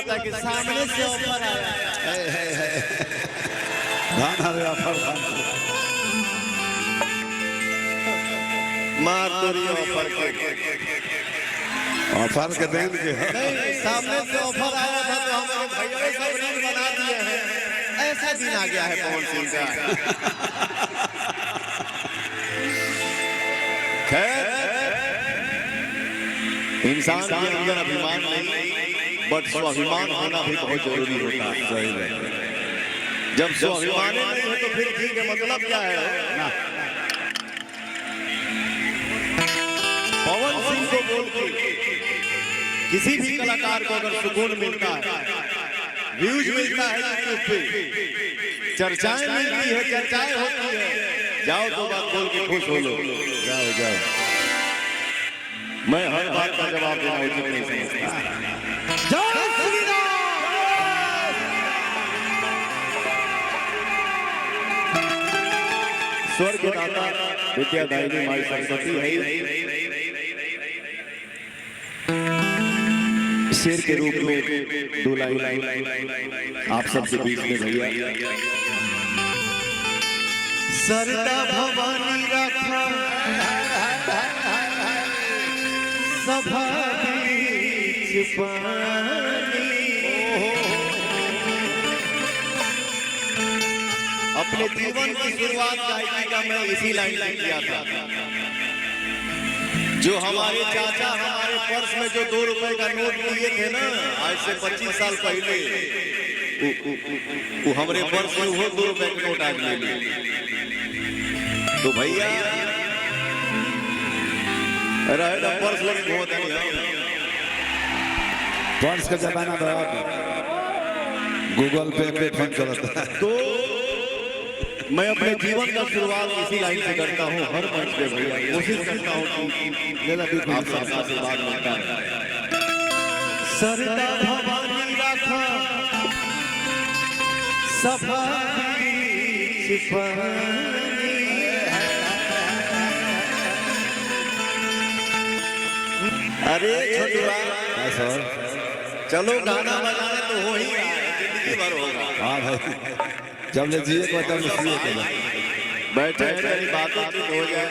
लगता है कि सामने से ऑफर आया है। गाना रे ऑफर मार तोरी ऑफर के देन के नहीं, सामने से ऑफर आया था तो हमारे भैया ने सब रील बना दिए हैं। ऐसा दिन आ गया है पवन सिंह का। खैर, इंसान के अंदर अभिमान नहीं, बट स्वाभिमान होना भी बहुत जरूरी होता है। सही है। जब स्वाभिमान नहीं है तो फिर ठीक है, मतलब क्या है? पवन सिंह को बोल के किसी भी कलाकार को अगर सुकून मिलता है, व्यूज मिलता है यूट्यूब पे, चर्चाएं मिलती है, चर्चाएं होती है, जाओ तो बात बोल के खुश हो लो। जाओ जाओ। मैं हर बात का जवाब देना उचित नहीं समझता। जय श्री राम। स्वर्ग के दाता विद्यादायिनी माई सरस्वती है। शेर के रूप में दो लाइन आप सबके बीच में भैया। सरदा भवानी रखा सभा बीच पानी। अपने जीवन की शुरुआत गायकी का मैं इसी लाइन से किया था। जो हमारे चाचा हमारे पर्स में जो 2 रुपए का नोट दिए थे ना, आज से 25 साल पहले, वो हमारे पर्स में वो 2 रुपए का नोट आज ले लिए। तो भैया रहेगा पर्स लेके बहुत पर्स का जमाना था, गूगल पे फोन चलता है। तो मैं अपने जीवन का शुरुआत इसी लाइन से करता हूँ हर मंच पे भैया। कोशिश करता हूँ कि आप सबसे आशीर्वाद मिलता है। सरदा भवानी रखा सभा बीच पानी। अरे छोटुआ, चलो गाना बजाना तो हो ही रहा है, जिंदगी भर होगा। हाँ भाई, जब ले जिए को तब जिए के बैठे मेरी बातों की हो जाए।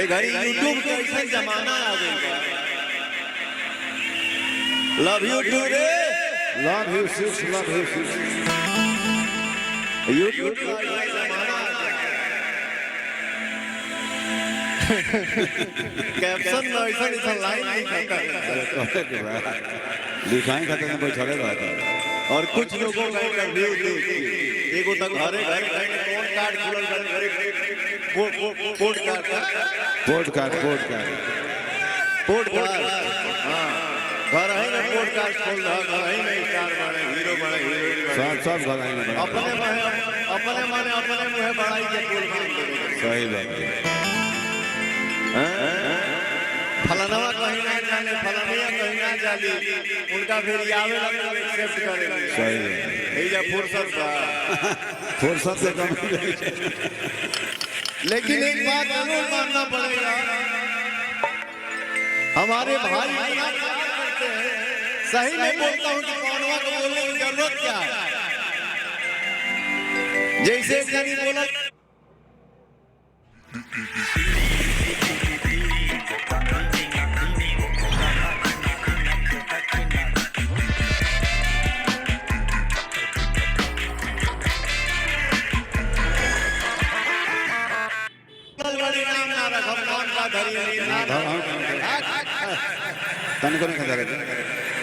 एक घड़ी यूट्यूब का ऐसा जमाना आ गया। लव यू टू रे, love you six, love you six. YouTube का जमाना आ गया। कैप्शन में ऐसा लाइन नहीं खाता, लिखाई खाते में कोई छड़े रहता है। और कुछ लोगों का इंटरव्यू देखिए, एगो तक घरे घरे कौन कार्ड खुलल घरे पोर्ट कार्ड हाँ, घर है ना पोर्ट कार्ड खोल रहा, घर है ना स्टार बने, हीरो बने, हीरोइन सब घर है अपने माने अपने मुँह बड़ाई के बोल के। सही बात है। फलानवा कहीं ना जाने, फलानिया कहीं ना जाली, उनका फिर आवे लगे एक्सेप्ट करेंगे। सही है। ये जब फुर्सत से कम। लेकिन एक बात जरूर मानना पड़ेगा, हमारे भाई करते हैं। सही में बोलता हूँ कि कौनवा को बोलने की जरूरत क्या है। जैसे कहीं बोला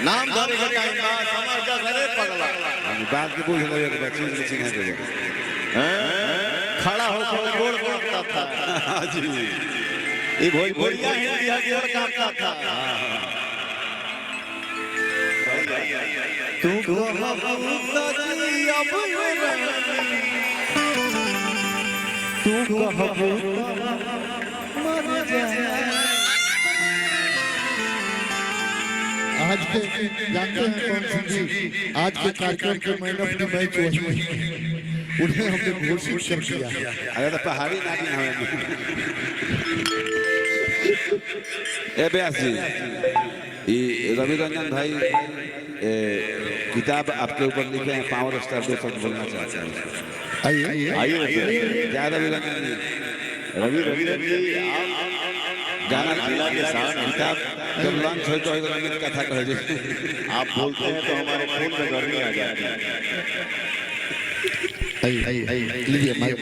नाम धरे का टाइम बा, समझ जा घरे पगला। बात की पूछ ले कि चीज में चिन्ह दे। खड़ा होकर गोड़ बोलता था। जी ये भोजपुरिया हिंदी है और काटता था। तू कहां सजी अब तू कहां मर जा। आज के जानते हैं कौन सिंह जी, आज के कार्यक्रम के मैन ऑफ द मैच वही उन्हें हमने घोषित कर दिया। अरे तो पहाड़ी नागिन हमें। ए व्यास जी, ये रवि रंजन भाई किताब आपके ऊपर लिखे हैं पावर स्टार 2 शब्द बोलना चाहते हैं। आइए आइए ज्यादा भी लगना नहीं। रवि जी आप गाना जिला के साथ किताब जब लॉन्च हो तो रंगीत कथा कह दे। आप बोलते हैं तो हमारे खून में गर्मी आ जाती है। लीजिए माइक।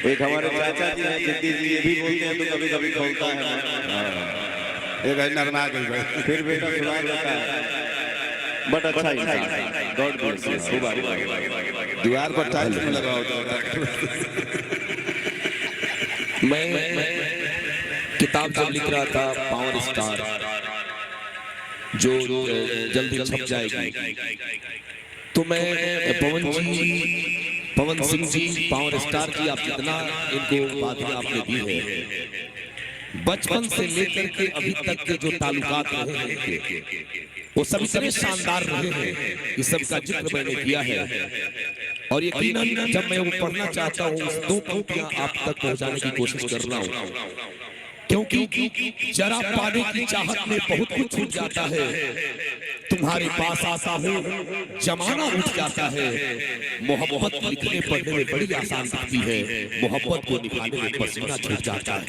एक हमारे चाचा जी हैं जिद्दी जी, ये भी बोलते हैं तो कभी कभी खोलता है एक नरमा गई भाई। फिर बेटा सुना देता है। बट अच्छा ही गॉड ब्लेस यू। खूब आगे दीवार पर टाइल्स में लगा होता है। मैं किताब जब लिख रहा था पावर स्टार जो जल्दी छप जाएगी, तो मैं पवन सिंह जी पावर स्टार जी, आप जितना इनको बातें आपने दी है, बचपन से लेकर के अभी तक के जो ताल्लुकात रहे हैं इनके, वो सब इतने शानदार रहे हैं। इस सब का जिक्र मैंने किया है और यकीनन जब मैं वो पढ़ना चाहता हूँ, उस 2 पंक्तियां आप तक पहुंचाने की कोशिश कर रहा हूँ, क्योंकि जरा पाने की चाहत में बहुत कुछ छूट जाता है। तुम्हारे पास आता हूँ जमाना उठ जाता है। मोहब्बत लिखने पढ़ने में बड़ी आसान दिखती है, मोहब्बत को निभाने में पसीना छूट जाता है।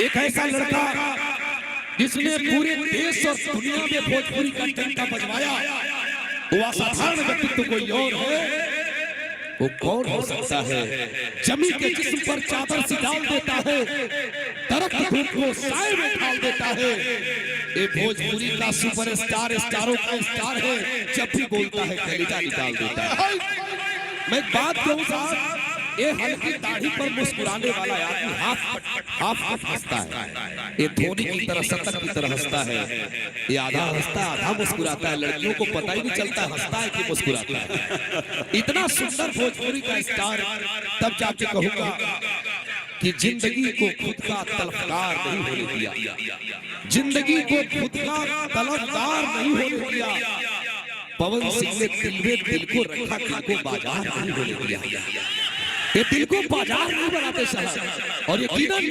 एक ऐसा लड़का जिसने पूरे देश और दुनिया में भोजपुरी का डंका बजवाया, वो असाधारण व्यक्तित्व कोई और है। वो कौन हो सकता है? जमीन के जिस्म पर चादर सी डाल देता है, दरख्त धूप को साए में ढाल देता है। ये भोजपुरी का सुपरस्टार, स्टारों का स्टार है। जब भी बोलता है कलेजा निकाल देता है। मैं एक बात कहूं साहब, ये हल्की दाढ़ी पर मुस्कुराने वाला आदमी हाफ हंसता है। ये धोनी की तरह, शतक की तरह हंसता है। ये आधा हंसता आधा मुस्कुराता है। लड़कियों को पता ही नहीं चलता हंसता है कि मुस्कुराता है। इतना सुंदर भोजपुरी का स्टार, तब जाके कहूंगा कि जिंदगी को खुद का तलफदार नहीं होने दिया, जिंदगी को खुद का तलफदार नहीं होने दिया। पवन सिंह ने दिल को रखा, दिल को बाजार नहीं होने दिया। ये दिल को बाजार नहीं बनाते साहब। और यकीनन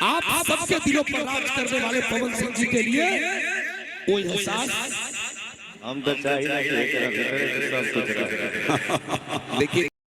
आप सबके दिलों पर राज करने वाले पवन सिंह जी के लिए वो एहसास हम तो चाहिए देखिए